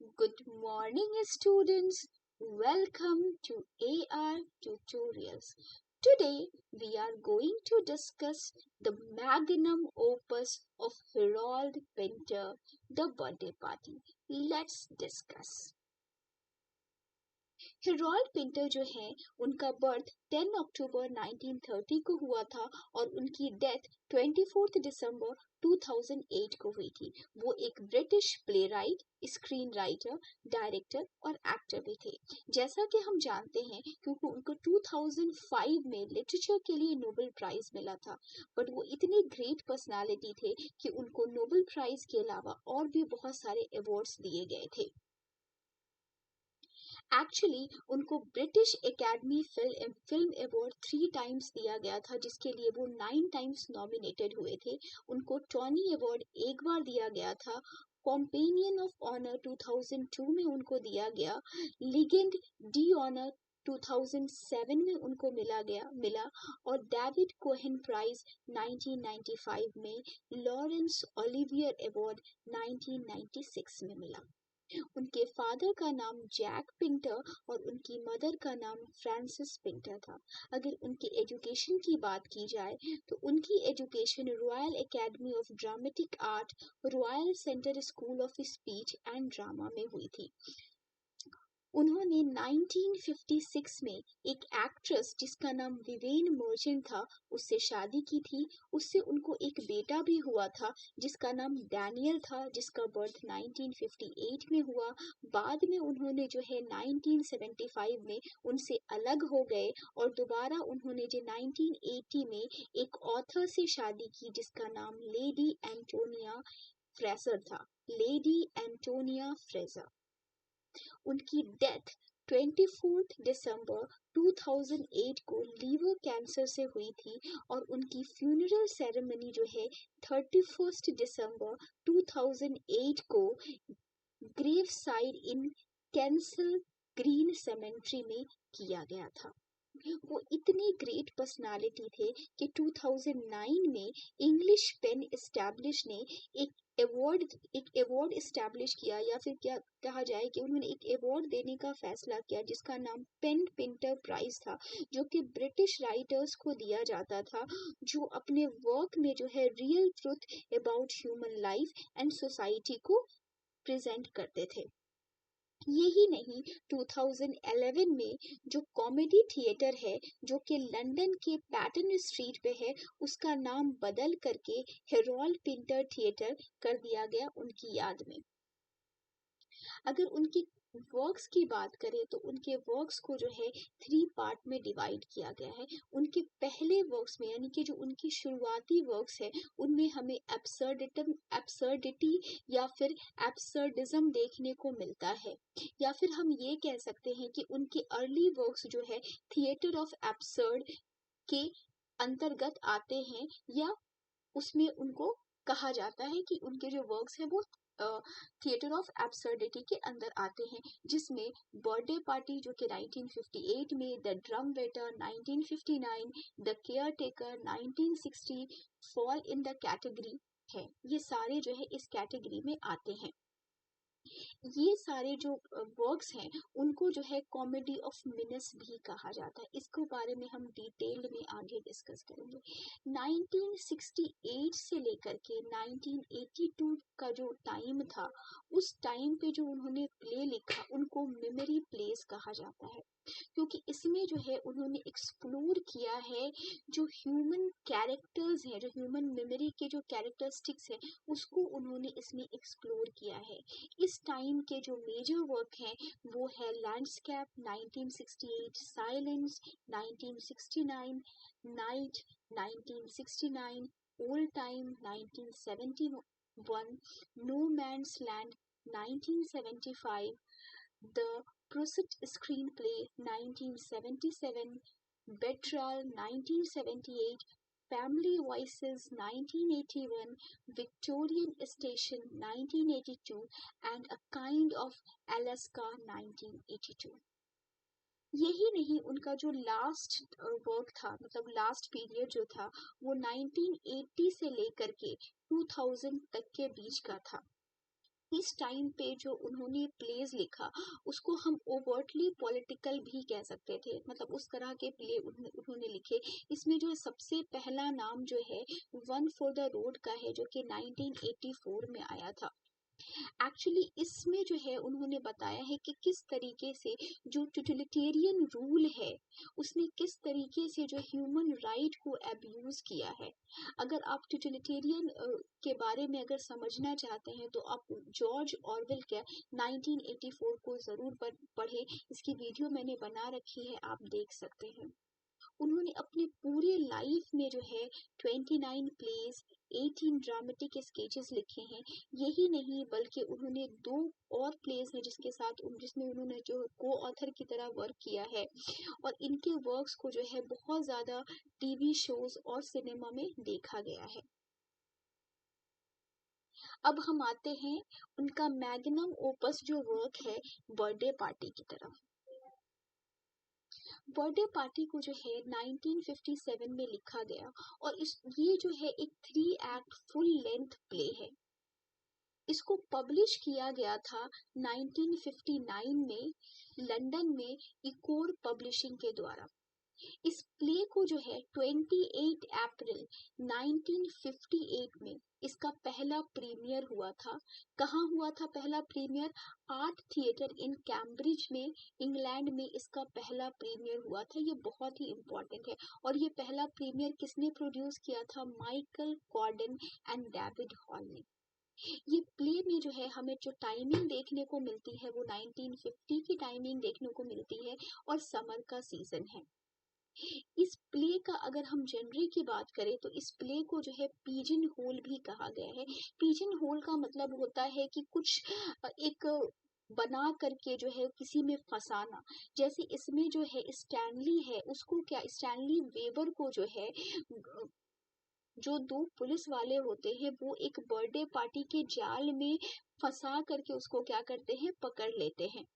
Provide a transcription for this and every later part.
Good morning, students. Welcome to AR Tutorials. Today, we are going to discuss the magnum opus of Harold Pinter, The Birthday Party. Let's discuss. Harold Pinter जो है उनका birth 10 अक्टूबर 1930 को हुआ था और उनकी death 24 दिसंबर 2008 को हुई थी। वो एक British playwright, screen writer, director और एक्टर भी थे। जैसा कि हम जानते हैं क्योंकि उनको 2005 में लिटरेचर के लिए नोबेल प्राइज मिला था, बट वो इतने ग्रेट पर्सनालिटी थे कि उनको नोबेल प्राइज के अलावा और भी बहुत सारे अवार्ड्स दिए गए थे। एक्चुअली उनको British academy film award 3 times दिया गया था, जिसके लिए वो 9 टाइम्स नॉमिनेटेड हुए थे। उनको टोनी अवार्ड एक बार दिया गया था, कॉम्पेनियन ऑफ ऑनर 2002 में उनको दिया गया, लीजेंड डी ऑनर 2007 में उनको मिला और डेविड कोहेन प्राइज 1995 में, लॉरेंस ओलिवियर अवार्ड 1996 में मिला। उनके फादर का नाम जैक पिंटर और उनकी मदर का नाम फ्रांसिस पिंटर था। अगर उनकी एजुकेशन की बात की जाए तो उनकी education royal academy of dramatic art, royal centre school of speech and drama में हुई थी। उन्होंने 1956 में एक एक्ट्रेस जिसका नाम विवेन मर्चेंट था उससे शादी की थी। उससे उनको एक बेटा भी हुआ था जिसका नाम डैनियल था, जिसका बर्थ 1958 में हुआ। बाद में उन्होंने जो है 1975 में उनसे अलग हो गए और दोबारा उन्होंने जो 1980 में एक ऑथर से शादी की जिसका नाम लेडी एंटोनिया फ्रेजर था, लेडी एंटोनिया फ्रेजर। उनकी डेथ 24 दिसंबर 2008 को लीवर कैंसर से हुई थी और उनकी फ्यूनरल सेरेमनी जो है 31 दिसंबर 2008 को grave side in Kensal Green cemetery में किया गया था। वो इतने ग्रेट पर्सनालिटी थे कि 2009 में इंग्लिश पेन एस्टैब्लिश ने एक अवार्ड एस्टैब्लिश किया, या फिर क्या कहा जाए कि उन्होंने एक अवार्ड देने का फैसला किया जिसका नाम पेन पिंटर प्राइज था, जो कि ब्रिटिश राइटर्स को दिया जाता था जो अपने वर्क में जो है real truth about human life and society को प्रेजेंट करते थे। यही नहीं, 2011 में जो कॉमेडी थिएटर है जो कि लंदन के पैटर्न स्ट्रीट पे है, उसका नाम बदल करके हेरोल्ड पिंटर थिएटर कर दिया गया उनकी याद में। अगर उनकी वर्क्स की बात करें तो उनके वर्क्स को जो है 3 पार्ट में डिवाइड किया गया है। उनके पहले वर्क्स में यानी कि जो उनकी शुरुआती वर्क्स है उनमें हमें एब्सर्डिटी या फिर एब्सर्डिज्म देखने को मिलता है, या फिर हम ये कह सकते हैं कि उनके अर्ली वर्क्स जो है थिएटर ऑफ एब्सर्ड के अंतर्गत आते हैं, या उसमें उनको कहा जाता है कि उनके जो वर्क्स हैं वो थिएटर ऑफ एब्सर्डिटी के अंदर आते हैं, जिसमें बर्थडे पार्टी जो कि 1958 में, the drum waiter 1959, the care taker 1960 fall in the category है। ये सारे जो है इस कैटेगरी में आते हैं। ये सारे जो वर्क्स हैं उनको जो है कॉमेडी ऑफ मिनस भी कहा जाता है। इसके बारे में हम डिटेल्ड में आगे डिस्कस करेंगे। 1968 से लेकर के 1982 का जो टाइम था, उस टाइम पे जो उन्होंने प्ले लिखा उनको मेमोरी प्लेस कहा जाता है, क्योंकि इसमें जो है उन्होंने एक्सप्लोर किया है जो ह्यूमन कैरेक्टर्स हैं, जो ह्यूमन मेमोरी के जो कैरेक्टरिस्टिक्स हैं उसको उन्होंने इसमें एक्सप्लोर किया है। इस टाइम के जो मेजर वर्क हैं वो है landscape 1968, silence 1969, night 1969, old time 1971, no man's land 1975, the Prosit Screenplay 1977, Betrayal 1978, Family Voices 1981, Victorian Station 1982 and A Kind of Alaska 1982। यही नहीं, उनका जो लास्ट वर्क था, मतलब लास्ट पीरियड जो था वो 1980 से लेकर के 2000 तक के बीच का था। इस टाइम पे जो उन्होंने प्लेज लिखा उसको हम ओवर्टली पॉलिटिकल भी कह सकते थे, मतलब उस तरह के प्ले उन्होंने लिखे। इसमें जो है सबसे पहला नाम जो है वन फॉर द रोड का है, जो कि 1984 में आया था। एक्चुअली इसमें जो है उन्होंने बताया है कि किस तरीके से जो टोटलिटेरियन रूल है उसने किस तरीके से जो ह्यूमन राइट को अब्यूज किया है। अगर आप टोटलिटेरियन के बारे में अगर समझना चाहते हैं तो आप जॉर्ज ऑरवेल के 1984 को जरूर पढ़ें। इसकी वीडियो मैंने बना रखी है, आप देख सकते हैं। उन्होंने अपने पूरे लाइफ में जो है 29 प्लेज, 18 ड्रामेटिक स्केचेस लिखे हैं। यही नहीं बल्कि उन्होंने 2 और प्लेज हैं जिसमें उन्होंने जो को ऑथर की तरह वर्क किया है, और इनके वर्क्स को जो है बहुत ज्यादा टीवी शोज और सिनेमा में देखा गया है। अब हम आते हैं उनका मैग्नम ओपस जो वर्क है बर्थडे पार्टी की तरफ। बर्थडे पार्टी को जो है 1957 में लिखा गया, और ये जो है एक 3 एक्ट फुल लेंथ प्ले है। इसको पब्लिश किया गया था 1959 में लंदन में इकोर पब्लिशिंग के द्वारा। इस प्ले को जो है 28 अप्रैल 1958 में इसका पहला प्रीमियर हुआ था। कहाँ हुआ था पहला premiere? Art theatre in Cambridge में, इंग्लैंड में इसका पहला प्रीमियर हुआ था। ये बहुत ही इम्पोर्टेंट है। और ये पहला प्रीमियर किसने प्रोड्यूस किया था? Michael Codron and David Hall ने। ये प्ले में जो है हमें जो टाइमिंग देखने को मिलती है वो 1950 की टाइमिंग देखने को मिलती है, और समर का सीजन है। इस प्ले का अगर हम जेनरे की बात करें तो इस प्ले को जो है पीजन होल भी कहा गया है। पीजन होल का मतलब होता है कि कुछ एक बना करके जो है किसी में फंसाना। जैसे इसमें जो है स्टैनली है, उसको क्या, स्टैनली वेबर को जो है जो 2 पुलिस वाले होते हैं वो एक बर्थडे पार्टी के जाल में फंसा करके उसको क्या करते हैं, पकड़ लेते हैं।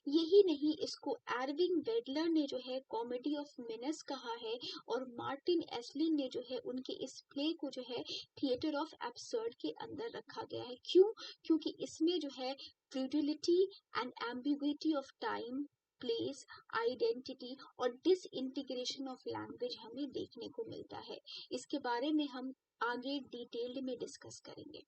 यही नहीं, इसको एरविन वेडलर ने जो है कॉमेडी ऑफ मिनस कहा है, और मार्टिन एस्लिन ने जो है उनके इस प्ले को जो है थिएटर ऑफ एब्सर्ड के अंदर रखा गया है। क्यों? क्योंकि इसमें जो है futility and ambiguity of time, place, identity और डिसइंटीग्रेशन ऑफ लैंग्वेज हमें देखने को मिलता है। इसके बारे में हम आगे डिटेल्ड में डिस्कस करेंगे।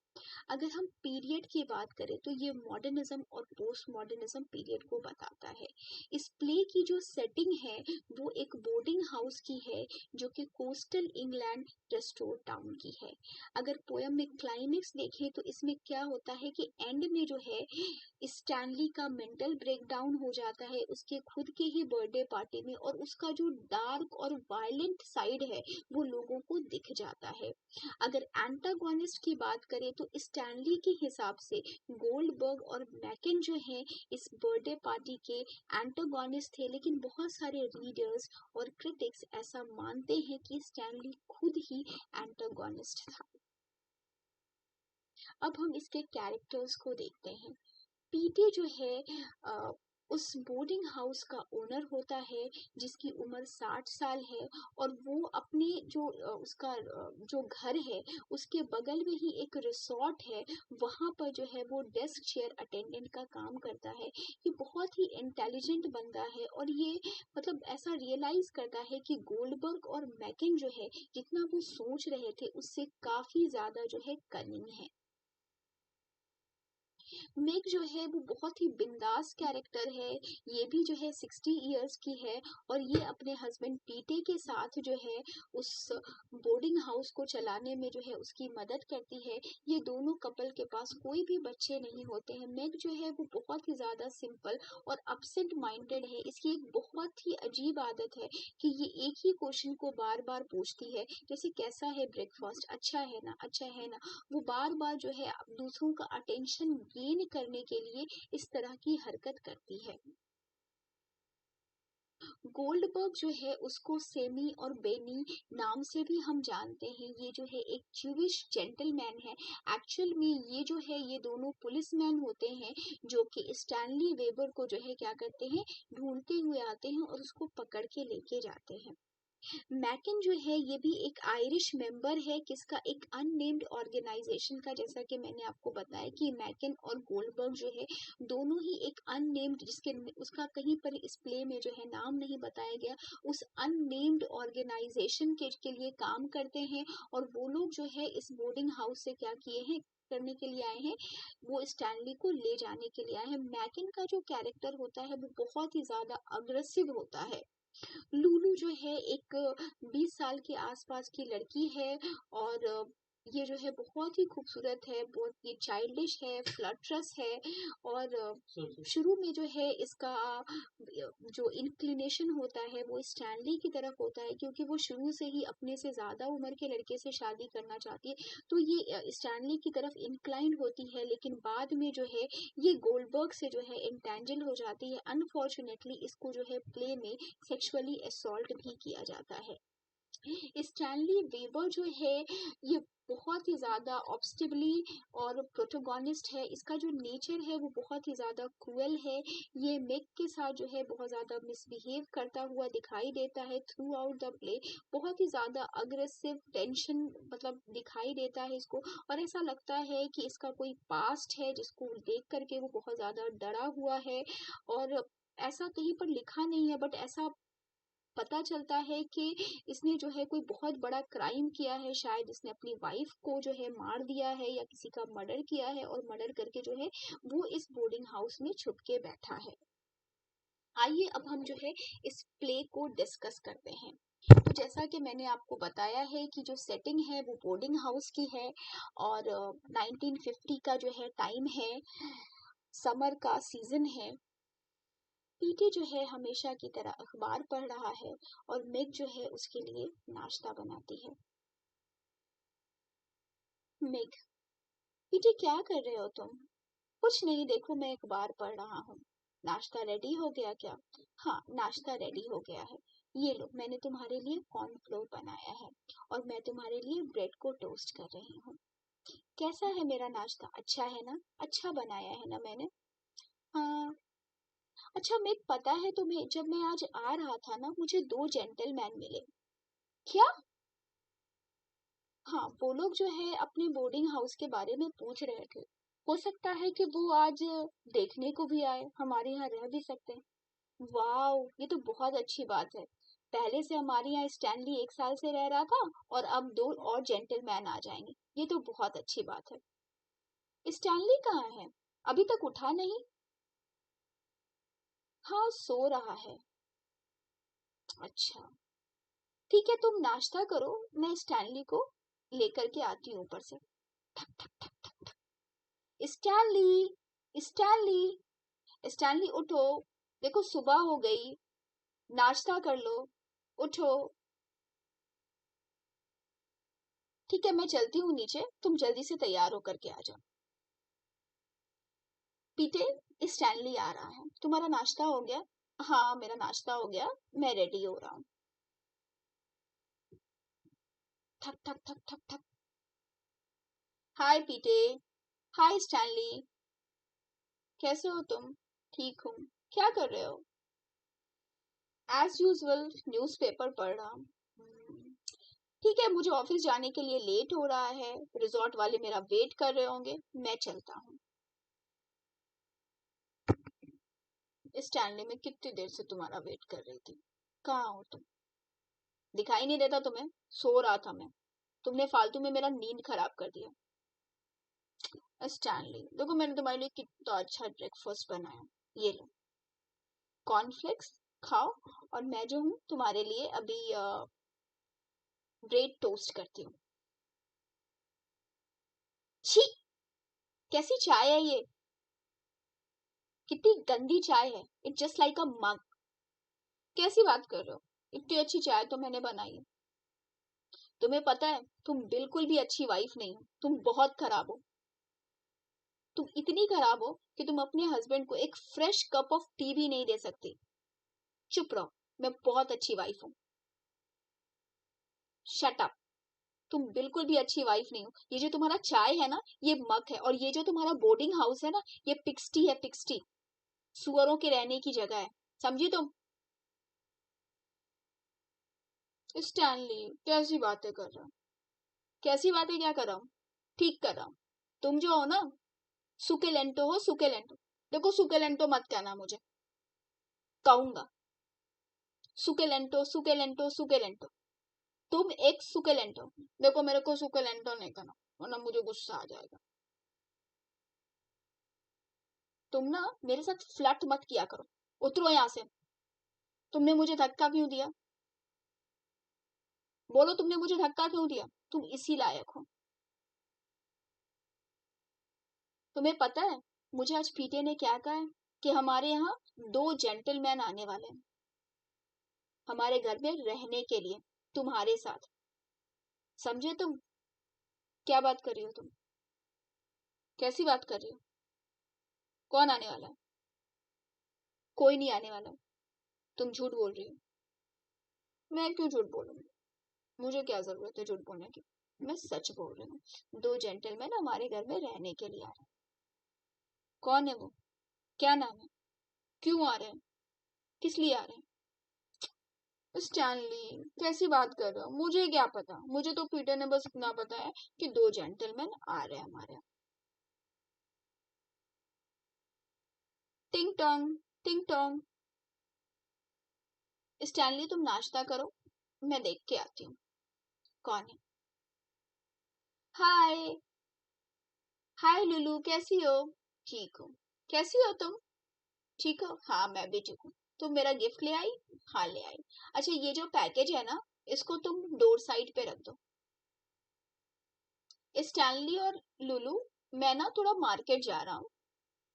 अगर हम पीरियड की बात करें तो ये मॉडर्निज्म और पोस्ट मॉडर्निज्म पीरियड को बताता है। इस प्ले की जो सेटिंग है वो एक बोर्डिंग हाउस की है, जो कि कोस्टल इंग्लैंड रेस्टोर टाउन की है। अगर पोयम में क्लाइमेक्स देखें तो इसमें क्या होता है कि एंड में जो है स्टैनली का मेंटल ब्रेकडाउन हो जाता है उसके खुद के ही बर्थडे पार्टी में, और उसका जो डार्क और वायलेंट साइड है वो लोगों को दिख जाता है। अगर एंटागोनिस्ट की बात करें तो स्टैनली के हिसाब से गोल्डबर्ग और मैकन जो हैं इस बर्थडे पार्टी के एंटागोनिस्ट थे, लेकिन बहुत सारे रीडर्स और क्रिटिक्स ऐसा मानते हैं कि स्टैनली खुद ही एंटागोनिस्ट था। अब हम इसके कैरेक्टर्स को देखते हैं। पीटे जो है उस बोर्डिंग हाउस का ओनर होता है जिसकी उम्र 60 साल है, और वो अपने जो उसका जो घर है उसके बगल में ही एक रिसोर्ट है, वहाँ पर जो है वो डेस्क चेयर अटेंडेंट का काम करता है। ये बहुत ही इंटेलिजेंट बंदा है, और ये मतलब ऐसा रियलाइज करता है कि गोल्डबर्ग और मैकिन जो है जितना वो सोच रहे थे उससे काफी ज्यादा जो है कनिंग है। मेग जो है वो बहुत ही बिंदास कैरेक्टर है। ये भी जो है 60 इयर्स की है, और ये अपने हस्बैंड पीटे के साथ जो है उस बोर्डिंग हाउस को चलाने में जो है उसकी मदद करती है। ये दोनों कपल के पास कोई भी बच्चे नहीं होते हैं। मेग जो है वो बहुत ही ज्यादा सिंपल और अपसेंट माइंडेड है। इसकी एक बहुत ही अजीब आदत है कि ये एक ही क्वेश्चन को बार बार पूछती है, जैसे कैसा है ब्रेकफास्ट, अच्छा है ना, अच्छा है ना। वो बार बार जो है दूसरों का अटेंशन गेन करने के लिए इस तरह की हरकत करती है। गोल्डबर्ग जो है उसको सेमी और बेनी नाम से भी हम जानते हैं। ये जो है एक ज्यूइश जेंटलमैन है। एक्चुअल में ये जो है ये दोनों पुलिसमैन होते हैं जो कि स्टैनली वेबर को जो है क्या करते हैं, ढूंढते हुए आते हैं और उसको पकड़ के लेके जाते हैं। मैकन जो है ये भी एक आयरिश मेंबर है किसका, एक अननेम्ड ऑर्गेनाइजेशन का। जैसा कि मैंने आपको बताया कि मैकन और गोल्डबर्ग जो है दोनों ही एक अननेम्ड, जिसके उसका कहीं पर इस प्ले में जो है नाम नहीं बताया गया, उस अननेम्ड ऑर्गेनाइजेशन के लिए काम करते हैं। और वो लोग जो है इस बोर्डिंग हाउस से क्या किए हैं, करने के लिए आए हैं, वो स्टैनली को ले जाने के लिए आए हैं। मैकन का जो कैरेक्टर होता है वो बहुत ही ज्यादा अग्रेसिव होता है। लूलू जो है एक 20 साल के आसपास की लड़की है, और ये जो है बहुत ही खूबसूरत है, बहुत ये चाइल्डिश है, फ्लर्टरस है। और शुरू में जो है इसका जो इंक्लिनेशन होता है वो स्टैनली की तरफ होता है, क्योंकि वो शुरू से ही अपने से ज्यादा उम्र के लड़के से शादी करना चाहती है, तो ये स्टैनली की तरफ इंक्लाइन होती है। लेकिन बाद में जो है ये गोल्डबर्ग से जो है इंटेंजल हो जाती है। अनफॉर्चुनेटली इसको जो है प्ले में सेक्सुअली असॉल्ट भी किया जाता है। स्टैनली वेबर जो है ये बहुत ही ज्यादा ऑब्स्टिबली और प्रोटोगोनिस्ट है। इसका जो नेचर है वो बहुत ही ज्यादा क्रूअल है। ये मेग के साथ जो है बहुत ज्यादा मिसबिहेव करता हुआ दिखाई देता है थ्रू आउट द प्ले। बहुत ही ज्यादा अग्रेसिव टेंशन मतलब दिखाई देता है इसको, और ऐसा लगता है कि इसका कोई पास्ट है जिसको देख करके वो बहुत ज्यादा डरा हुआ है। और ऐसा कहीं पर लिखा नहीं है, बट ऐसा पता चलता है कि इसने जो है कोई बहुत बड़ा क्राइम किया है, शायद इसने अपनी वाइफ को जो है मार दिया है या किसी का मर्डर किया है, और मर्डर करके जो है वो इस बोर्डिंग हाउस में छुप के बैठा है। आइए अब हम जो है इस प्ले को डिस्कस करते हैं। तो जैसा कि मैंने आपको बताया है कि जो सेटिंग है वो बोर्डिंग हाउस की है, और 1950 का जो है टाइम है, समर का सीजन है। पीटे जो है हमेशा की तरह अखबार पढ़ रहा है, और मेग जो है उसके लिए नाश्ता बनाती है। मेग, पीटे क्या कर रहे हो तुम? कुछ नहीं, देखो मैं अखबार पढ़ रहा हूँ। नाश्ता रेडी हो गया क्या? हाँ, नाश्ता रेडी हो गया है। ये लो, मैंने तुम्हारे लिए कॉर्नफ्लोर बनाया है, और मैं तुम्हारे लिए ब्रेड को टोस्ट कर रही हूँ। कैसा है मेरा नाश्ता? अच्छा है ना? अच्छा बनाया है ना मैंने? हाँ। अच्छा मेग, पता है तुम्हें, जब मैं आज आ रहा था ना, मुझे दो जेंटलमैन मिले। क्या? हाँ, वो लोग जो है अपने बोर्डिंग हाउस के बारे में पूछ रहे थे। हो सकता है कि वो आज देखने को भी आए, हमारे यहाँ रह भी सकते हैं। वाओ, ये तो बहुत अच्छी बात है। पहले से हमारे यहाँ स्टैनली 1 साल से रह रहा था, और अब दो और जेंटलमैन आ जाएंगे। ये तो बहुत अच्छी बात है। स्टैनली कहाँ है? अभी तक उठा नहीं। हाँ, सो रहा है। अच्छा, ठीक है, तुम नाश्ता करो, मैं स्टैनली को लेकर के आती हूँ ऊपर से। ठक ठक ठक ठक ठक। स्टैनली, स्टैनली, स्टैनली उठो, देखो सुबह हो गई, नाश्ता कर लो, उठो। ठीक है, मैं चलती हूँ नीचे, तुम जल्दी से तैयार होकर के आ जाओ। पीटे, स्टैनली आ रहा है, तुम्हारा नाश्ता हो गया? हाँ, मेरा नाश्ता हो गया, मैं रेडी हो रहा हूँ। ठक ठक ठक ठक ठक। हाय पीटे। हाय स्टैनली। कैसे हो तुम? ठीक हूँ। क्या कर रहे हो? एज यूजुअल न्यूज़पेपर पढ़ रहा हूँ। ठीक है, मुझे ऑफिस जाने के लिए लेट हो रहा है, रिजॉर्ट वाले मेरा वेट कर रहे होंगे, मैं चलता हूँ। स्टैनली, में कितनी देर से तुम्हारा वेट कर रही थी। कहाँ हो तुम? दिखाई नहीं देता तुम्हें? सो रहा था मैं, तुमने फालतू में मेरा नींद खराब कर दिया। स्टैनली, देखो मैंने तुम्हारे लिए कितना अच्छा ब्रेकफास्ट बनाया, ये लो कॉर्नफ्लेक्स, खाओ। और मैं जो हूँ तुम्हारे लिए अभी ब्रेड टोस्ट करती हूँ। छी, कैसी चाय है ये? कितनी गंदी चाय है, इट जस्ट लाइक अ मग। कैसी बात कर रहे हो? इतनी अच्छी चाय तो मैंने बनाई है। तुम्हें पता है, तुम बिल्कुल भी अच्छी वाइफ नहीं हो, तुम बहुत खराब हो। तुम इतनी खराब हो कि तुम अपने हस्बैंड को एक फ्रेश कप ऑफ टी भी नहीं दे सकती। चुप रहो, मैं बहुत अच्छी वाइफ हूँ। Shut up. तुम बिल्कुल भी अच्छी वाइफ नहीं हो। ये जो तुम्हारा चाय है ना, ये मग है, और ये जो तुम्हारा बोर्डिंग हाउस है ना, ये पिक्सटी है, पिक्सटी। सुअरों के रहने की जगह है, समझी तुम? स्टैनली कैसी बातें कर रहा हूँ? कैसी बातें क्या कर रहा हूँ? ठीक कर रहा हूँ। तुम जो हो ना, सुकेलेंटो हो, सुकेलेंटो। देखो सुकेलेंटो मत कहना मुझे, कहूंगा। सुकेलेंटो सुकेलेंटो सुकेलेंटो। तुम एक सुकेलेंटो। देखो मेरे को सुकेलेंटो नहीं करना, वरना मुझे गुस्सा आ जाएगा। तुम ना मेरे साथ फ्लर्ट मत किया करो, उतरो यहाँ से। तुमने मुझे धक्का क्यों दिया? बोलो तुमने मुझे धक्का क्यों दिया? तुम इसी लायक हो। तुम्हें पता है मुझे आज पीटे ने क्या कहा है? कि हमारे यहाँ 2 जेंटलमैन आने वाले हैं हमारे घर में रहने के लिए, तुम्हारे साथ। समझे तुम? क्या बात कर रही हो तुम? कैसी बात कर रही हो? कौन आने वाला है? कोई नहीं आने वाला। तुम झूठ बोल रही हो। मैं क्यों झूठ बोलूंगी? मुझे क्या जरूरत है झूठ बोलने की? मैं सच बोल रही हूँ। 2 जेंटलमैन हमारे घर में रहने के लिए आ रहे हैं। कौन है वो? क्या नाम है? क्यों आ रहे हैं? किस लिए आ रहे हैं? स्टैनली कैसी बात कर रहे हो? मुझे क्या पता, मुझे तो पीटर ने बस इतना पता है कि 2 जेंटलमैन आ रहे हैं हमारे यहाँ। टिंग टोंग, टिंग टोंग। स्टैनली तुम नाश्ता करो, मैं देख के आती हूँ कौन है। हाय। हाय लुलू, कैसी हो? ठीक हो? कैसी हो तुम? ठीक हो? हाँ मैं भी ठीक हूँ। तुम मेरा गिफ्ट ले आई? हाँ ले आई। अच्छा ये जो पैकेज है ना, इसको तुम डोर साइड पे रख दो। स्टैनली और लुलू, मैं ना थोड़ा मार्केट जा रहा हूँ,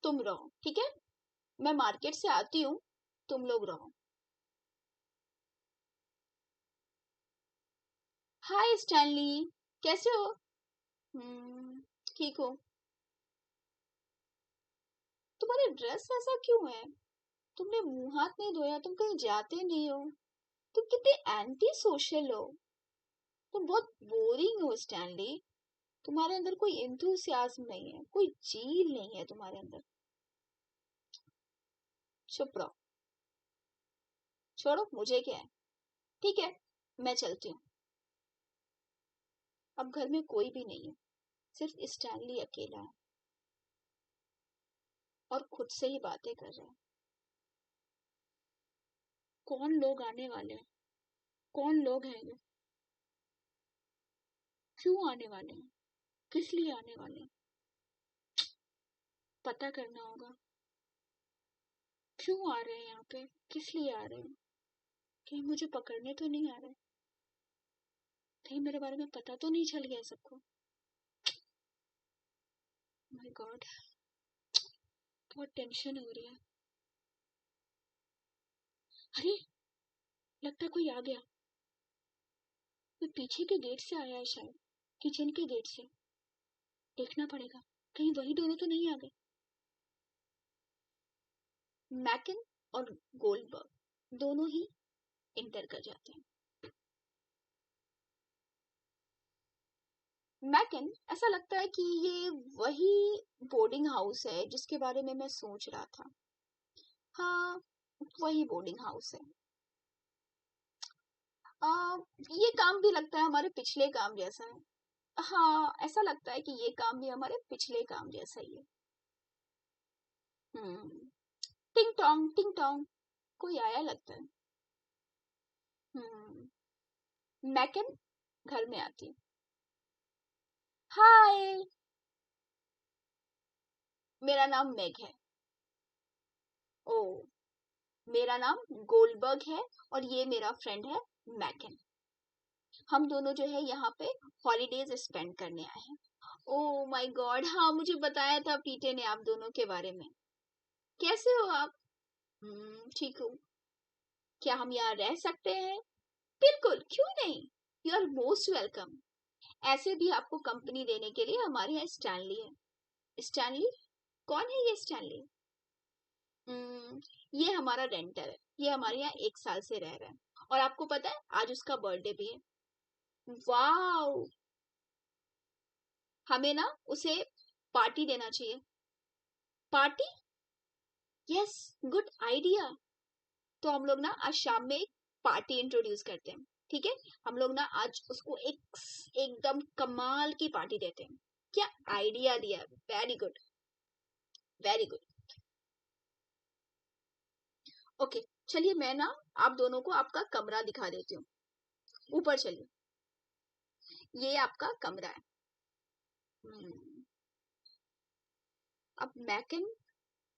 तुम रहो ठीक है? मैं मार्केट से आती हूँ, तुम लोग रहो। हाय स्टैनली, कैसे हो? हम्म, ठीक हो? तुम्हारी ड्रेस ऐसा क्यों है? तुमने मुंह हाथ नहीं धोया, तुम कहीं जाते नहीं हो। तुम कितने एंटी सोशल हो। तुम बहुत बोरिंग हो स्टैनली। तुम्हारे अंदर कोई इंथुसियाज्म नहीं है, कोई जील नहीं है तुम्हारे अंदर। चुप रहो। छोड़ो, मुझे क्या है। ठीक है, मैं चलती हूँ। अब घर में कोई भी नहीं है, सिर्फ स्टैनली अकेला है और खुद से ही बातें कर रहा है। कौन लोग आने वाले हैं? कौन लोग हैं ये? क्यों आने वाले हैं? किस लिए आने वाले हैं? पता करना होगा। क्यों आ रहे हैं यहाँ पे? किस लिए आ रहे हैं? कहीं मुझे पकड़ने तो नहीं आ रहे? कहीं मेरे बारे में पता तो नहीं चल गया सबको? माय गॉड, बहुत टेंशन हो रही है। अरे, लगता है कोई आ गया। कोई पीछे के गेट से आया है शायद, किचन के गेट से। देखना पड़ेगा, कहीं वही दोनों तो नहीं आ गए। मैकन और गोल्डबर्ग दोनों ही इंटर कर जाते हैं। मैकन, ऐसा लगता है कि ये वही बोर्डिंग हाउस है जिसके बारे में मैं सोच रहा था। हाँ, वही बोर्डिंग हाउस है। आ, ये काम भी लगता है हमारे पिछले काम जैसा है। हाँ, ऐसा लगता है कि ये काम भी हमारे पिछले काम जैसा ही है। हम्म। टिंग टोंग, टिंग टोंग। कोई आया लगता है। हम्म। मैकन घर में आती है। हाय, मेरा नाम मेग है। ओ, मेरा नाम गोल्डबर्ग है और ये मेरा फ्रेंड है मैकन। हम दोनों जो है यहाँ पे हॉलीडेज स्पेंड करने आए हैं। ओ माय गॉड, हाँ मुझे बताया था पीटे ने आप दोनों के बारे में। कैसे हो आप? ठीक हूँ। क्या हम यहाँ रह सकते हैं? बिल्कुल, क्यों नहीं। You are most welcome. ऐसे भी आपको कंपनी देने के लिए हमारे यहाँ स्टैनली है। स्टैनली? कौन है ये स्टैनली? ये हमारा रेंटर है, ये हमारे यहाँ 1 साल से रह रहा है। और आपको पता है आज उसका बर्थडे भी है। वाओ, हमें ना उसे पार्टी देना चाहिए। पार्टी? Yes, good idea. तो हम लोग ना आज शाम में एक पार्टी इंट्रोड्यूस करते हैं, ठीक है, हम लोग ना आज उसको एकदम कमाल की पार्टी देते हैं। क्या आइडिया दिया, very good very good. Okay चलिए, मैं ना आप दोनों को आपका कमरा दिखा देती हूँ। ऊपर चलिए, ये आपका कमरा है। अब मैकन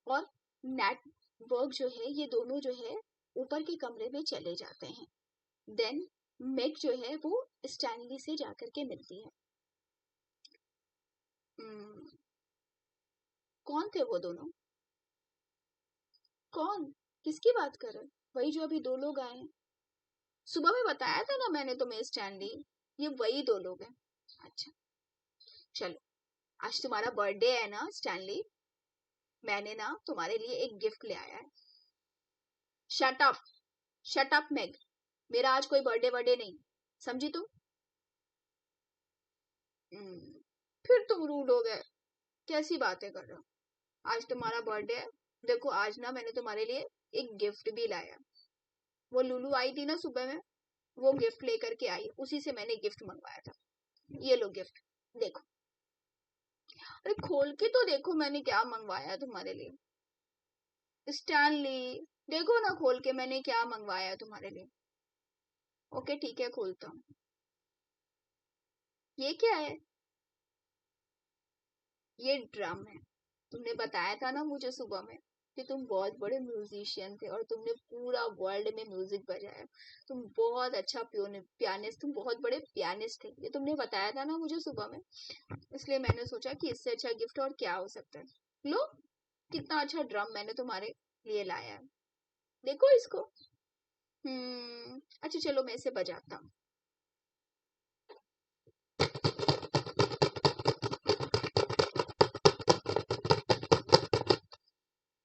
और नेटवर्क जो है, ये दोनों जो है ऊपर के कमरे में चले जाते हैं। देन मेग जो है वो स्टैनली से जाकर के मिलती है। कौन थे वो दोनों? कौन? किसकी बात कर रहे हैं? वही जो अभी दो लोग आए हैं, सुबह में बताया था ना मैंने तुम्हें स्टैनली, ये वही दो लोग हैं। अच्छा चलो, आज तुम्हारा बर्थडे है ना स्टैनली, मैंने ना तुम्हारे लिए एक गिफ्ट ले आया है। Shut up, shut up Meg, मेरा आज कोई बर्थडे नहीं, समझी तुम? फिर तुम रूड हो गए, कैसी बातें कर रहे हो? आज तुम्हारा बर्थडे है, देखो आज ना मैंने तुम्हारे लिए एक गिफ्ट भी लाया। वो लुलू आई थी ना सुबह में, वो गिफ्ट लेकर के आई, उसी से मैंने गिफ्ट मंगवाया था। ये लो गिफ्ट, देखो। अरे खोल के तो देखो मैंने क्या मंगवाया तुम्हारे लिए। स्टैनली, देखो ना खोल के मैंने क्या मंगवाया तुम्हारे लिए। ओके ठीक है, खोलता हूँ। ये क्या है? ये ड्रम है। तुमने बताया था ना मुझे सुबह में कि तुम बहुत बड़े म्यूजिशियन थे और तुमने पूरा वर्ल्ड में म्यूजिक बजाया। तुम बहुत अच्छा पियानिस्ट, तुम बहुत बड़े पियानिस्ट थे, ये तुमने बताया था ना मुझे सुबह में। इसलिए मैंने सोचा कि इससे अच्छा गिफ्ट और क्या हो सकता है। लो, कितना अच्छा ड्रम मैंने तुम्हारे लिए लाया है, देखो इसको। अच्छा चलो, मैं इसे बजाता हूँ।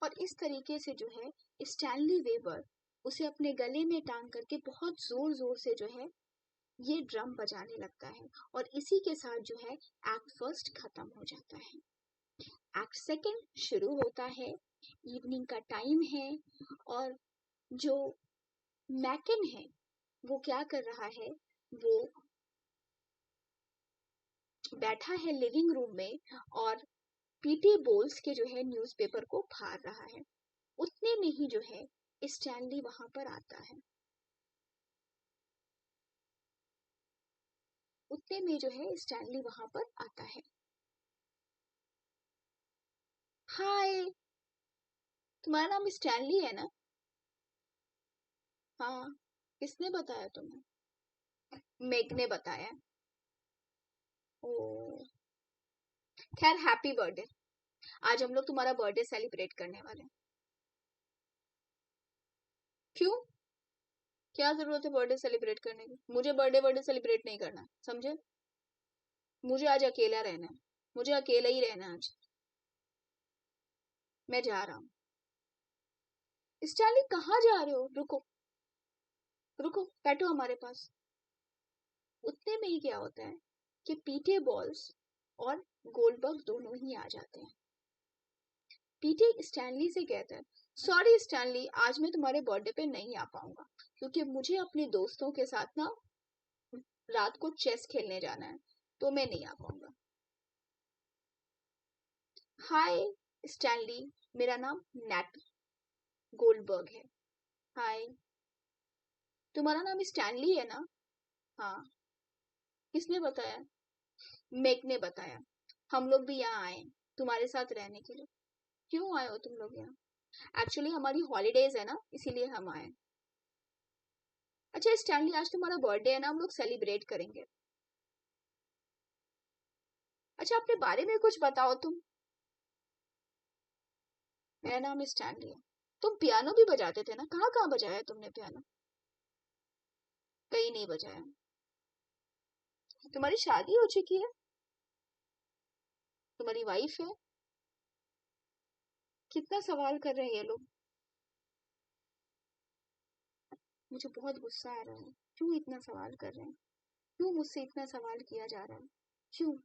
और इस तरीके से जो है स्टैनली वेबर उसे अपने गले में टांग करके बहुत जोर जोर से जो है ये ड्रम बजाने लगता है। और इसी के साथ जो है एक्ट फर्स्ट खत्म हो जाता है। एक्ट सेकंड शुरू होता है। इवनिंग का टाइम है और जो मैकन है वो क्या कर रहा है, वो बैठा है लिविंग रूम में और पीटी बोल्स के जो है न्यूज़पेपर को फाड़ रहा है। उतने में ही जो है स्टैनली वहां पर आता है। उतने में जो है स्टैनली वहां पर आता है। हाय, तुम्हारा नाम स्टैनली है ना? हाँ, किसने बताया तुम्हें? मेग ने बताया। ओ, खैर हैप्पी बर्थडे। आज हम लोग तुम्हारा बर्थडे सेलिब्रेट करने वाले हैं। क्यों? क्या जरूरत है बर्थडे सेलिब्रेट करने की? मुझे बर्थडे सेलिब्रेट नहीं करना, समझे? मुझे आज अकेला रहना है, मुझे अकेला ही रहना है आज। मैं जा रहा हूँ। स्टैनली कहाँ जा रहे हो? रुको रुको, बैठो हमारे पास। उतने में ही क्या होता है कि पीटे बॉल्स और गोल्डबर्ग दोनों ही आ जाते हैं। पीटे स्टैनली से कहता है, सॉरी स्टैनली, आज मैं तुम्हारे बर्थडे पे नहीं आ पाऊंगा क्योंकि मुझे अपने दोस्तों के साथ ना रात को चेस खेलने जाना है, तो मैं नहीं आ पाऊंगा। हाय स्टैनली, मेरा नाम नैट गोल्डबर्ग है। हाय, तुम्हारा नाम स्टैनली है ना? हाँ, किसने बताया? मेग ने बताया। हम लोग भी यहाँ आए तुम्हारे साथ रहने के लिए। क्यों आए हो तुम लोग यहाँ? एक्चुअली हमारी हॉलीडेज है ना, इसीलिए हम आए। अच्छा स्टैनली, आज तुम्हारा बर्थडे है ना, हम लोग सेलिब्रेट करेंगे। अच्छा अपने बारे में कुछ बताओ तुम। मेरा नाम स्टैनली है। तुम पियानो भी बजाते थे ना, कहाँ कहाँ बजाया तुमने पियानो? कहीं नहीं बजाया। तुम्हारी शादी हो चुकी है? तुम्हारी वाइफ है? कितना सवाल कर रहे हैं ये लोग। मुझे बहुत गुस्सा आ रहा है। क्यों इतना सवाल कर रहे हैं? क्यों मुझसे इतना सवाल किया जा रहा है? क्यों?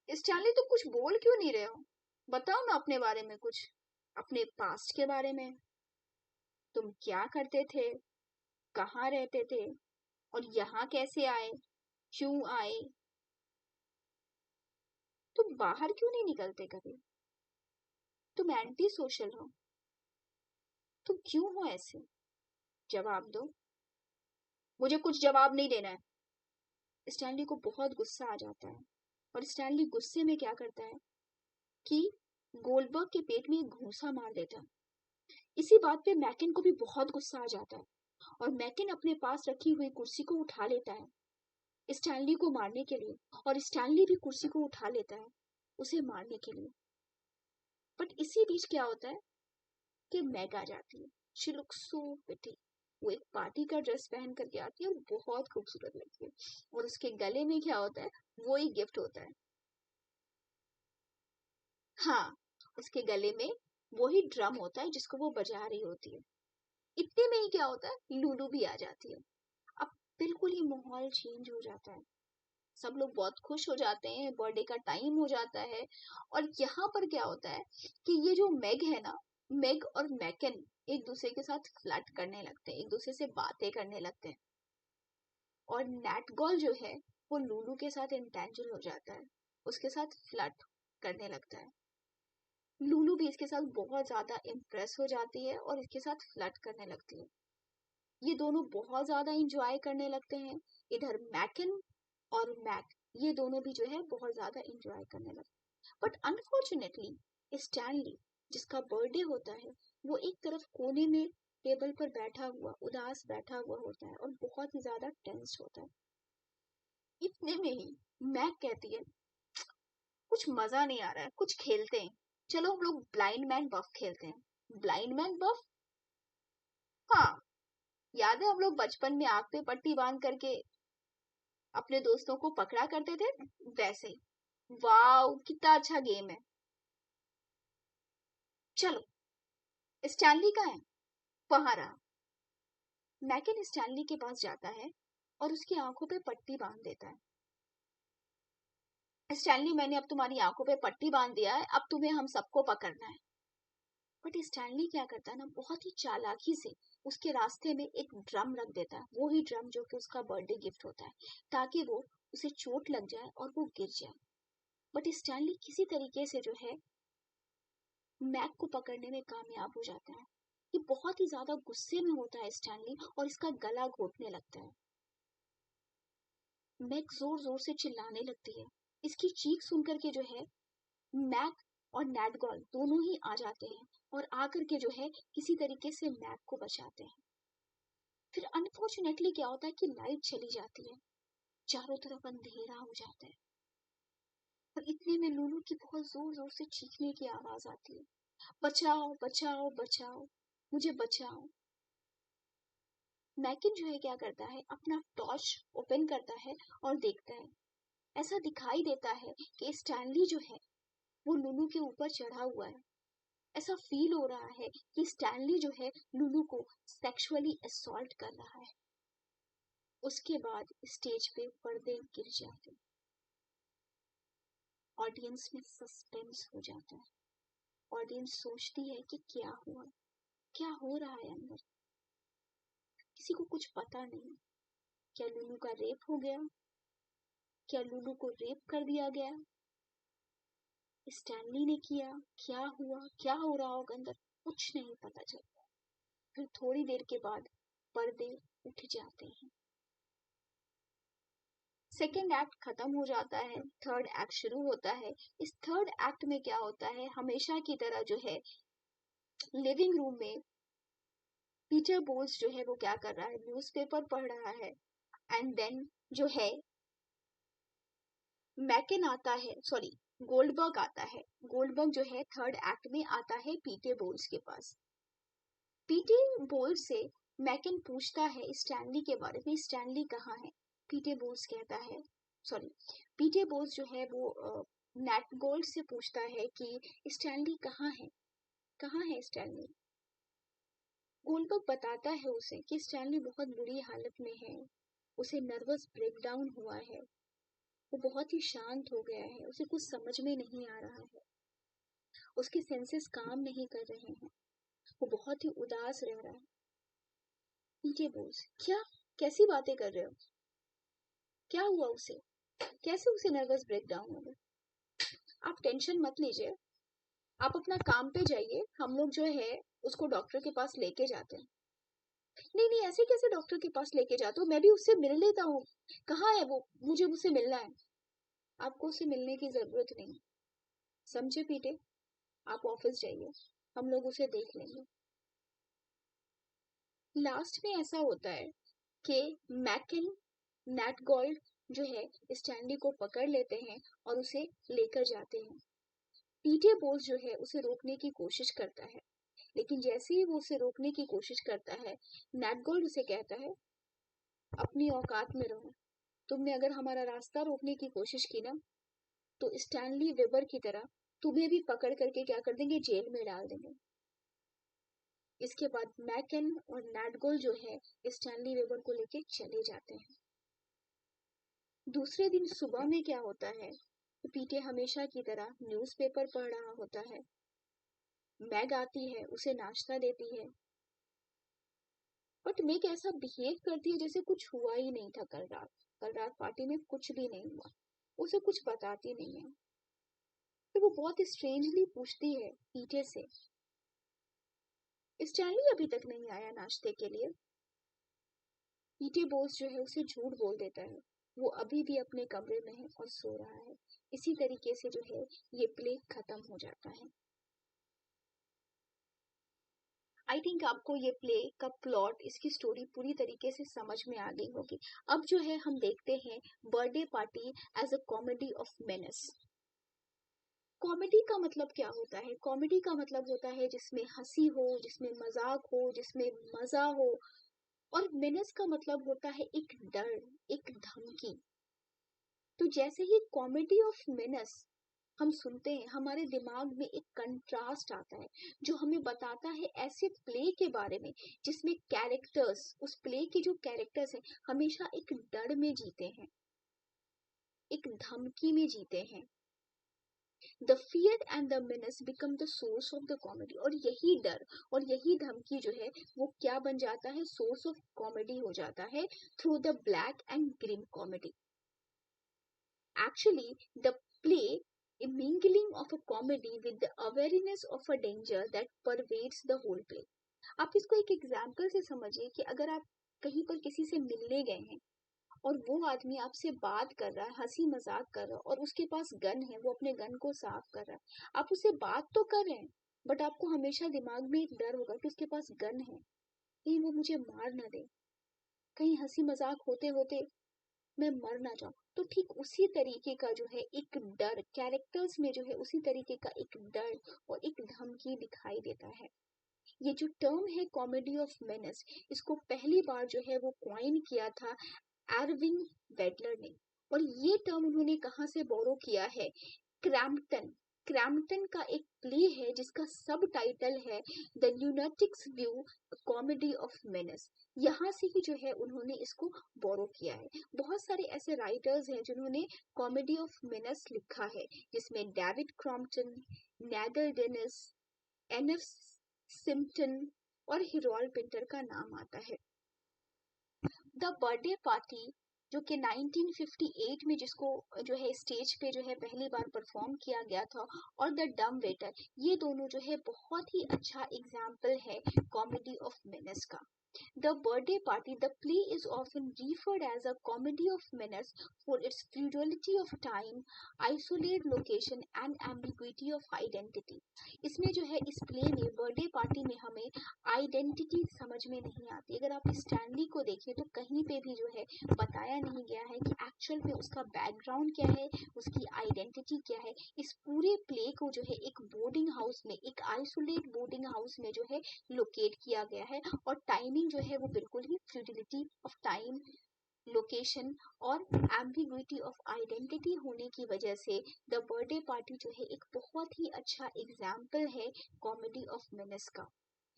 स्टैनली तुम कुछ बोल क्यों नहीं रहे हो? बताओ ना अपने बारे में कुछ, अपने पास्ट के बारे में। तुम क्या करते थे? कहाँ रहते थे और यहाँ कैसे आए, क्यों आए, तुम बाहर क्यों नहीं निकलते कभी, तुम एंटी सोशल हो, तुम क्यों हो ऐसे, जवाब दो, मुझे कुछ जवाब नहीं देना है। स्टैनली को बहुत गुस्सा आ जाता है और स्टैनली गुस्से में क्या करता है कि गोल्डबर्ग के पेट में एक घूंसा मार देता है। इसी बात पे मैकिन को भी बहुत गुस्सा आ जाता है और मैकिन अपने पास रखी हुई कुर्सी को उठा लेता है स्टैनली को मारने के लिए, और स्टैनली भी कुर्सी को उठा लेता है उसे मारने के लिए। बट इसी बीच क्या होता है कि मैग आ जाती है। She looks so pretty. वो एक पार्टी का ड्रेस पहन करके आती है और बहुत खूबसूरत लगती है, और उसके गले में क्या होता है, वो ही गिफ्ट होता है। हाँ, उसके गले में वही ड्रम होता है जिसको वो बजा रही होती है। इतने में ही क्या होता है, लूलू भी आ जाती है। अब बिल्कुल ही माहौल चेंज हो जाता है, सब लोग बहुत खुश हो जाते हैं, बर्थडे का टाइम हो जाता है। और यहाँ पर क्या होता है कि ये जो मेग है ना, मेग और मैकन एक दूसरे के साथ फ्लर्ट करने लगते हैं, एक दूसरे से बातें करने लगते हैं। और नैटगॉल जो है वो लूलू के साथ इंटेंजल हो जाता है, उसके साथ फ्लर्ट करने लगता है। लूलू भी इसके साथ बहुत ज्यादा इम्प्रेस हो जाती है और इसके साथ फ्लर्ट करने लगती है। ये दोनों बहुत ज्यादा इंजॉय करने लगते हैं। इधर मैकन और मैक, ये दोनों भी जो है बहुत ज्यादा इंजॉय करने लगते हैं। बट अनफॉर्चुनेटली स्टैनली, जिसका बर्थडे होता है, वो एक तरफ कोने में टेबल पर बैठा हुआ उदास बैठा हुआ होता है और बहुत ही ज्यादा टेंस होता है। इतने में ही मैक कहती है, कुछ मजा नहीं आ रहा है, कुछ खेलते हैं, चलो हम लोग ब्लाइंड मैन बफ खेलते हैं। ब्लाइंड मैन बफ, हाँ, याद है हम लोग बचपन में आग पे पट्टी बांध करके अपने दोस्तों को पकड़ा करते थे, वैसे ही। वाओ, कितना अच्छा गेम है, चलो। स्टैनली कहाँ है, वहां रहा। मैकन स्टैनली के पास जाता है और उसकी आंखों पे पट्टी बांध देता है। स्टैनली, मैंने अब तुम्हारी आंखों पे पट्टी बांध दिया है, अब तुम्हें हम सबको पकड़ना है। बट स्टैनली क्या करता है ना, बहुत ही चालाकी से उसके रास्ते में एक ड्रम रख देता है, वो ही ड्रम जो कि उसका बर्थडे गिफ्ट होता है, ताकि वो उसे चोट लग जाए और वो गिर जाए। बट स्टैनली किसी तरीके से जो है मैक को पकड़ने में कामयाब हो जाता है। ये बहुत ही ज्यादा गुस्से में होता है स्टैनली और इसका गला घोटने लगता है। मैक जोर जोर से चिल्लाने लगती है। इसकी चीख सुनकर के जो है मैक और नैटगॉल दोनों ही आ जाते हैं और आकर के जो है किसी तरीके से मैक को बचाते हैं। फिर अनफॉर्चुनेटली क्या होता है कि लाइट चली जाती है, चारों तरफ अंधेरा हो जाता है, और इतने में लूलू की बहुत जोर जोर से चीखने की आवाज आती है, बचाओ बचाओ बचाओ, मुझे बचाओ। मैकिन जो है क्या करता है, अपना टॉर्च ओपन करता है और देखता है। ऐसा दिखाई देता है कि स्टैनली जो है वो लूलू के ऊपर चढ़ा हुआ है। ऐसा फील हो रहा है कि स्टैनली जो है लूलू को सेक्सुअली असॉल्ट कर रहा है। उसके बाद स्टेज पे पर्दे गिर जाते, ऑडियंस में सस्पेंस हो जाता है। ऑडियंस सोचती है कि क्या हो रहा है अंदर, किसी को कुछ पता नहीं। क्या लूलू का रेप हो गया, क्या लूलू को रेप कर दिया गया, स्टैनली ने किया, क्या हुआ, क्या हो रहा होगा अंदर, कुछ नहीं पता चलता। फिर थोड़ी देर के बाद पर्दे उठ जाते हैं, सेकेंड एक्ट खत्म हो जाता है, थर्ड एक्ट शुरू होता है। इस थर्ड एक्ट में क्या होता है, हमेशा की तरह जो है लिविंग रूम में पीटर बोल्स जो है वो क्या कर रहा है, न्यूज़पेपर पढ़ रहा है। एंड देन जो है मैकन आता है, सॉरी, गोल्डबर्ग आता है। गोल्डबर्ग जो है थर्ड एक्ट में आता है पीटर बोल्स के पास। पीटर बोल्स से मैकन पूछता है स्टैनली के बारे में, स्टैनली कहाँ है। पीटर बोल्स कहता है, सॉरी, पीटर बोल्स जो है वो नेट गोल्ड से पूछता है कि स्टैनली कहाँ है स्टैनली। गोल्डबर्ग बताता है उसे कि स्टैनली बहुत बुरी हालत में है, उसे नर्वस ब्रेकडाउन हुआ है, वो बहुत ही शांत हो गया है, उसे कुछ समझ में नहीं आ रहा है, उसके सेंसेस काम नहीं कर रहे हैं, वो बहुत ही उदास रह रहा है। पीटे बोल्स, क्या, कैसी बातें कर रहे हो, क्या हुआ उसे, कैसे उसे नर्वस ब्रेकडाउन हो गया? आप टेंशन मत लीजिए, आप अपना काम पे जाइए, हम लोग जो है उसको डॉक्टर के पास लेके जाते हैं। नहीं नहीं, ऐसे कैसे डॉक्टर के पास लेके जाते हो, मैं भी उससे मिल लेता हूँ। कहाँ है वो, मुझे उससे मिलना है। आपको उससे मिलने की जरूरत नहीं, समझे पीटे? आप ऑफिस जाइए, हम लोग उसे देख लेंगे। लास्ट में ऐसा होता है कि मैकन नैट गोल्ड जो है स्टैनली को पकड़ लेते हैं और उसे लेकर जाते हैं। पीटे बोल्स जो है उसे रोकने की कोशिश करता है, लेकिन जैसे ही वो उसे रोकने की कोशिश करता है, नैट गोल्ड उसे कहता है, अपनी औकात में रहो, तुमने अगर हमारा रास्ता रोकने की कोशिश की ना, तो स्टैनली वेबर की तरह तुम्हें भी पकड़ करके क्या कर देंगे, जेल में डाल देंगे। इसके बाद मैकन और नैटगोल जो है स्टैनली वेबर को लेके चले जाते हैं। दूसरे दिन सुबह में क्या होता है, तो पीटे हमेशा की तरह न्यूज़पेपर पढ़ रहा होता है। मैग आती है, उसे नाश्ता देती है, बट मैग ऐसा बिहेव करती है जैसे कुछ हुआ ही नहीं था कल रात पार्टी में कुछ भी नहीं हुआ, उसे कुछ बताती नहीं है। फिर वो बहुत स्ट्रेंजली पूछती है पीटे से, स्टैनली अभी तक नहीं आया नाश्ते के लिए? पीटे बोस जो है उसे झूठ बोल देता है, वो अभी भी अपने कमरे में है और सो रहा है। इसी तरीके से जो है ये प्ले खत्म हो जाता है। आई थिंक आपको ये प्ले का प्लॉट, इसकी स्टोरी पूरी तरीके से समझ में आ गई होगी। अब जो है हम देखते हैं birthday party as a comedy of menace. Comedy का मतलब क्या होता है? कॉमेडी का मतलब होता है जिसमें हंसी हो, जिसमें मजाक हो, जिसमें मजा हो। और मेनस का मतलब होता है एक डर, एक धमकी। तो जैसे ही कॉमेडी ऑफ मेनस हम सुनते हैं, हमारे दिमाग में एक कंट्रास्ट आता है जो हमें बताता है ऐसे प्ले के बारे में जिसमें कैरेक्टर्स, उस प्ले के जो कैरेक्टर्स हैं हमेशा एक डर में जीते हैं, एक धमकी में जीते हैं। The fear and the menace become the source of the comedy. और यही डर और यही धमकी जो है वो क्या बन जाता है, सोर्स ऑफ कॉमेडी हो जाता है through the black and green comedy. Actually, the play a mingling of a comedy with the awareness of a danger that pervades the whole play. आप इसको एक एग्जाम्पल से समझिए कि अगर आप कहीं पर किसी से मिलने गए हैं और वो आदमी आपसे बात कर रहा है, हंसी मजाक कर रहा है और उसके पास गन है, वो अपने गन को साफ कर रहा है, आप उससे बात तो कर रहे हैं, बट आपको हमेशा दिमाग में एक डर होगा कि उसके पास गन है, कहीं वो मुझे मार ना दे, कहीं हंसी मजाक होते होते मैं मर ना जाऊं। तो ठीक उसी तरीके का जो है एक डर कैरेक्टर्स में जो है, उसी तरीके का एक डर और एक धमकी दिखाई देता है। ये जो टर्म है कॉमेडी ऑफ मेनेस, इसको पहली बार जो है वो कॉइन किया था एरविन वेडलर ने। और ये टर्म उन्होंने कहाँ से बोरो किया है, क्रैम्पटन। क्रैम्पटन का एक प्ले है जिसका सब subtitle the lunatics view comedy of menace. यहाँ से ही जो है उन्होंने इसको बोरो किया है। बहुत सारे ऐसे राइटर्स हैं जिन्होंने कॉमेडी ऑफ मेनेस लिखा है, जिसमें डेविड क्रॉम्पटन, नैगल डेनिस, एनएफ सिम्पटन और हिरोल्ड पिंटर का नाम आता है। द बर्थडे पार्टी जो कि 1958 में जिसको जो है स्टेज पे जो है पहली बार परफॉर्म किया गया था, और द डम वेटर, ये दोनों जो है बहुत ही अच्छा एग्जाम्पल है कॉमेडी ऑफ मेनेस का। The birthday party, the play is often referred as a comedy of menace for its fluidity of time, isolated location and ambiguity of identity. इसमें जो है इस प्ले में, बर्थडे पार्टी में हमें identity समझ में नहीं आती। अगर आप स्टैनली को देखिए तो कहीं पे भी जो है बताया नहीं गया है कि एक्चुअल में उसका बैकग्राउंड क्या है, उसकी आइडेंटिटी क्या है। इस पूरे प्ले को जो है एक बोर्डिंग हाउस में, एक आइसोलेट बोर्डिंग हाउस में जो है लोकेट किया गया है, और टाइमिंग जो है वो बिल्कुल ही फ्लूइडिटी ऑफ टाइम, लोकेशन और एम्बिग्विटी ऑफ आइडेंटिटी होने की वजह से द बर्थडे पार्टी जो है एक बहुत ही अच्छा एग्जाम्पल है कॉमेडी ऑफ मेनेस का।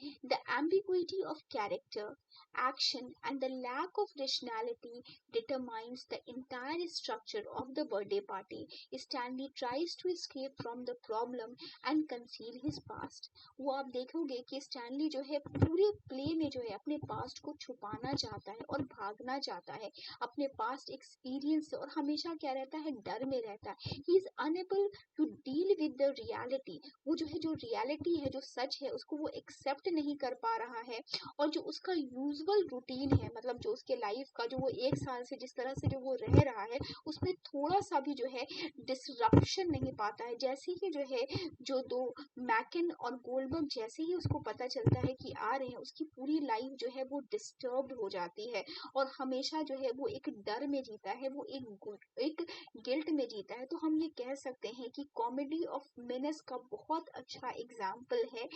The ambiguity of character, action, and the lack of rationality determines the entire structure of the birthday party. Stanley tries to escape from the problem and conceal his past. वो आप देखोगे कि Stanley जो है पूरे play में जो है अपने पास्ट को छुपाना चाहता है और भागना चाहता है अपने पास्ट एक्सपीरियंस से, और हमेशा क्या रहता है, डर में रहता है. He is unable to deal with the reality. वो जो है, जो रियलिटी है, जो सच है, उसको वो एक्सेप्ट नहीं कर पा रहा है. और जो उसका यूजुअल रूटीन है, मतलब जो उसके लाइफ का, जो वो 1 साल से जिस तरह से जो वो रह रहा है, उसमें थोड़ा सा भी जो है डिसरप्शन नहीं पाता है. जैसे ही जो है, जो दो मैकन और गोल्डबर्ग, जैसे ही उसको पता चलता है कि आ रहे हैं, उसकी पूरी लाइफ जो है वो डिस्टर्ब्ड हो जाती है. और हमेशा जो है वो एक डर में जीता है, वो एक गिल्ट में जीता है. तो हम ये कह सकते हैं कि कॉमेडी ऑफ मेनस का बहुत अच्छा एग्जाम्पल है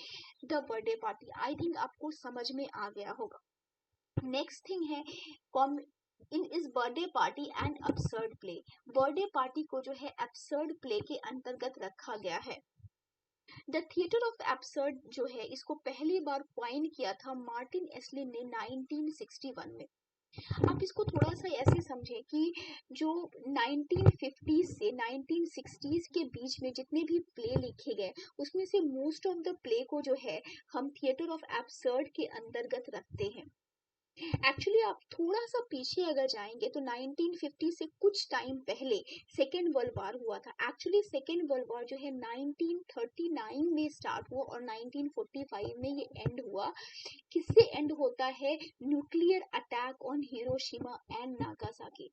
the birthday party. I think आपको समझ में आ गया होगा. नेक्स्ट थिंग है इन इस birthday party and absurd play. Birthday party को जो है absurd प्ले के अंतर्गत रखा गया है. द थिएटर ऑफ absurd जो है, इसको पहली बार क्वाइन किया था मार्टिन एस्लिन ने 1961 में. आप इसको थोड़ा सा ऐसे समझें कि जो 1950s से 1960s के बीच में जितने भी प्ले लिखे गए, उसमें से मोस्ट ऑफ द प्ले को जो है हम थिएटर ऑफ एब्सर्ड के अंतर्गत रखते हैं. एक्चुअली आप थोड़ा सा पीछे अगर जाएंगे तो 1950 से कुछ टाइम पहले सेकेंड वर्ल्ड वॉर हुआ था. एक्चुअली सेकेंड वर्ल्ड वॉर जो है 1939 में स्टार्ट हुआ और 1945 में ये एंड हुआ. किससे एंड होता है? Nuclear attack on Hiroshima and Nagasaki.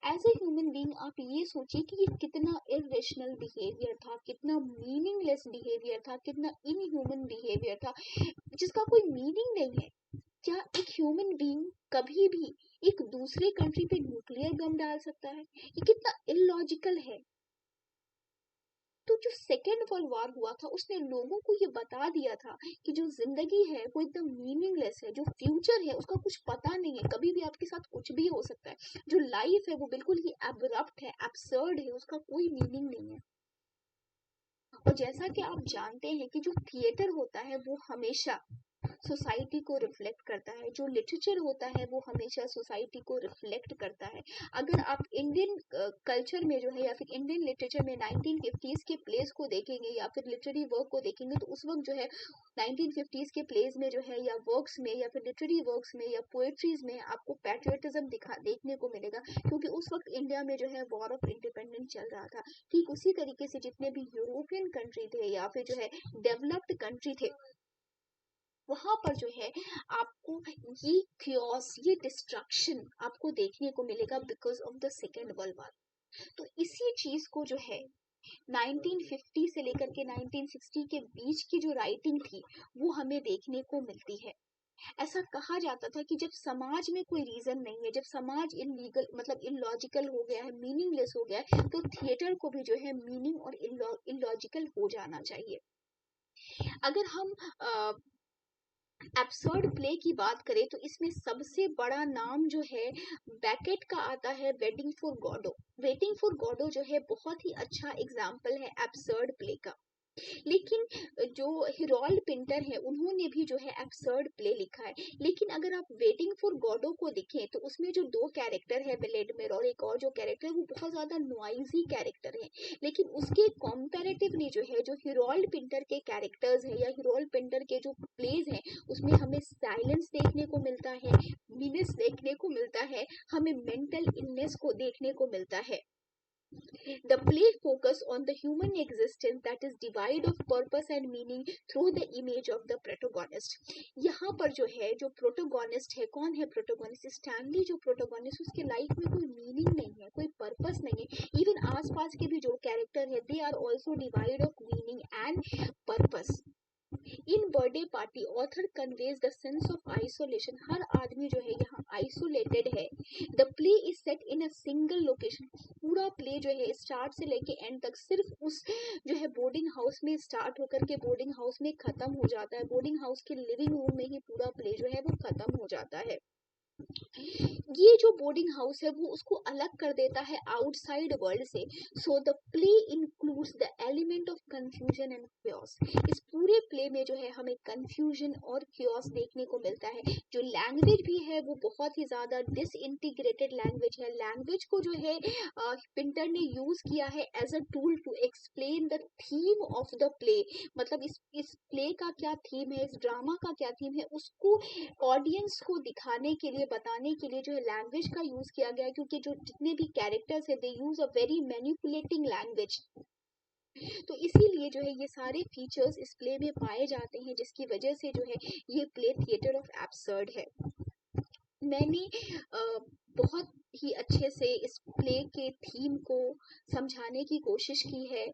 As a human being आप ये सोचिए कि ये कितना इरेशनल बिहेवियर था, कितना मीनिंगलेस बिहेवियर था, कितना इनह्यूमन बिहेवियर था, जिसका कोई मीनिंग नहीं है. क्या एक ह्यूमन बीइंग कभी भी एक दूसरे कंट्री पे न्यूक्लियर बम डाल सकता है? ये कितना इलॉजिकल है. तो जो सेकेंड वर्ल्ड वॉर हुआ था, उसने लोगों को ये बता दिया था कि जो जिंदगी है वो एकदम मीनिंगलेस है, जो फ्यूचर है उसका कुछ पता नहीं है, कभी भी आपके साथ कुछ भी हो सकता है, जो लाइफ है वो बिल्कुल ही एब्रप्ट है, एब्सर्ड है, उसका कोई मीनिंग नहीं है. और जैसा कि आप जानते हैं कि जो थिएटर होता है वो हमेशा सोसाइटी को रिफ्लेक्ट करता है, जो लिटरेचर होता है वो हमेशा सोसाइटी को रिफ्लेक्ट करता है. अगर आप इंडियन कल्चर में जो है या फिर इंडियन लिटरेचर में 1950s के प्लेस को देखेंगे या फिर लिटरेरी वर्क को देखेंगे, तो उस वक्त जो है 1950s के प्लेस में जो है, या वर्क्स में, या फिर लिटरेरी वर्क्स में, या पोएट्रीज में आपको पैट्रियटिज्म देखने को मिलेगा, क्योंकि उस वक्त इंडिया में जो है वॉर ऑफ इंडिपेंडेंस चल रहा था. ठीक उसी तरीके से जितने भी यूरोपियन कंट्री थे या फिर जो है डेवलप्ड कंट्री थे, वहां पर जो है आपको ये क्योस, ये डिस्ट्रक्शन आपको देखने को मिलेगा because of the second world war. तो इसी चीज को जो है 1950 से लेकर के 1960 के बीच की जो राइटिंग थी वो हमें देखने को मिलती है. ऐसा कहा जाता था कि जब समाज में कोई रीजन नहीं है, जब समाज इलीगल मतलब इलॉजिकल हो गया है, मीनिंगलेस हो गया है, तो थिएटर को भी जो है मीनिंग और इलॉजिकल हो जाना चाहिए. अगर हम एब्सर्ड प्ले की बात करें तो इसमें सबसे बड़ा नाम जो है बैकेट का आता है. Waiting for Godot. Waiting for Godot जो है बहुत ही अच्छा एग्जाम्पल है एब्सर्ड प्ले का. लेकिन जो हिरोल्ड पिंटर है उन्होंने भी जो है एब्सर्ड प्ले लिखा है. लेकिन अगर आप वेटिंग फॉर गॉडो को देखें तो उसमें जो दो कैरेक्टर है, वेलेडमिर और एक और जो कैरेक्टर है, वो बहुत ज्यादा नॉइजी कैरेक्टर है. लेकिन उसके कॉम्पेरेटिवली जो है, जो हिरोल्ड पिंटर के कैरेक्टर्स है या हिरोल्ड पिंटर के जो प्लेज हैं, उसमें हमें साइलेंस देखने को मिलता है, मीनेस देखने को मिलता है, हमें मेंटल इलनेस को देखने को मिलता है. The play focus on the human existence that is devoid of purpose and meaning through the image of the protagonist. यहाँ पर जो है, जो प्रोटोगोनिस्ट है, कौन है प्रोटोगोनिस्ट? स्टैनली जो प्रोटोगोनिस्ट, उसके लाइफ में कोई मीनिंग नहीं है, कोई पर्पस नहीं है. इवन आसपास के भी जो कैरेक्टर है, they are also devoid of meaning and purpose. In birthday party author conveys the sense of isolation. हर आदमी जो है यहाँ आइसोलेटेड है. The play is set in a single location. पूरा प्ले जो है स्टार्ट से लेके एंड तक सिर्फ उस जो है बोर्डिंग हाउस में स्टार्ट होकर के बोर्डिंग हाउस में खत्म हो जाता है. बोर्डिंग हाउस के लिविंग रूम में ही पूरा प्ले जो है वो खत्म हो जाता है. ये जो बोर्डिंग हाउस है वो उसको अलग कर देता है आउटसाइड वर्ल्ड से। So the play includes the element of confusion and chaos. इस पूरे प्ले में जो है हमें कंफ्यूजन और क्योस देखने को मिलता है। जो लैंग्वेज भी है वो बहुत ही ज्यादा डिसइंटीग्रेटेड लैंग्वेज है। लैंग्वेज को जो है पिंटर ने यूज किया है as a tool to explain the theme of the play. मतलब इस प्ले का क्या थीम है, इस ड्रामा का क्या थीम है, उसको ऑडियंस को दिखाने के लिए, बताने के लिए जो है लैंग्वेज का यूज किया गया है। क्योंकि जो जितने भी कैरेक्टर्स है they use a very manipulating language. तो इसीलिए जो है ये सारे फीचर्स इस प्ले में पाए जाते हैं, जिसकी वजह से जो है ये प्ले थिएटर ऑफ एब्सर्ड है। मैंने बहुत ही अच्छे से इस प्ले के थीम को समझाने की कोशिश की है।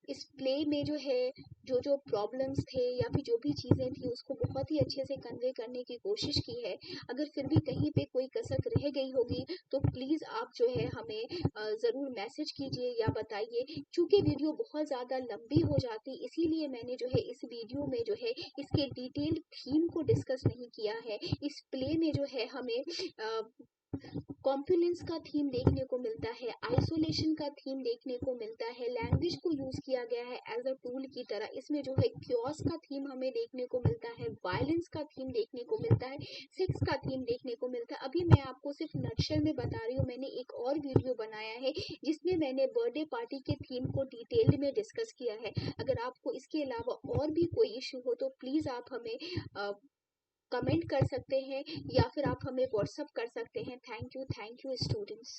इस प्ले में जो है जो जो प्रॉब्लम्स थे या फिर जो भी चीज़ें थी उसको बहुत ही अच्छे से कन्वे करने की कोशिश की है। अगर फिर भी कहीं पे कोई कसक रह गई होगी तो प्लीज़ आप जो है हमें ज़रूर मैसेज कीजिए या बताइए। चूँकि वीडियो बहुत ज़्यादा लंबी हो जाती, इसीलिए मैंने जो है इस वीडियो में जो है इसके डिटेल थीम को डिस्कस नहीं किया है। इस प्ले में जो है हमें कॉम्प्यूलेंस का थीम देखने को मिलता है, आइसोलेशन का थीम देखने को मिलता है, लैंग्वेज को यूज किया गया है एज अ टूल की तरह। इसमें जो है क्योस का थीम हमें देखने को मिलता है, वायलेंस का थीम देखने को मिलता है, सेक्स का थीम देखने को मिलता है। अभी मैं आपको सिर्फ नटशेल में बता रही हूँ। मैंने एक और वीडियो बनाया है जिसमें मैंने बर्थडे पार्टी के थीम को डिटेल में डिस्कस किया है। अगर आपको इसके अलावा और भी कोई इशू हो तो प्लीज आप हमें कमेंट कर सकते हैं या फिर आप हमें व्हाट्सअप कर सकते हैं। Thank you students.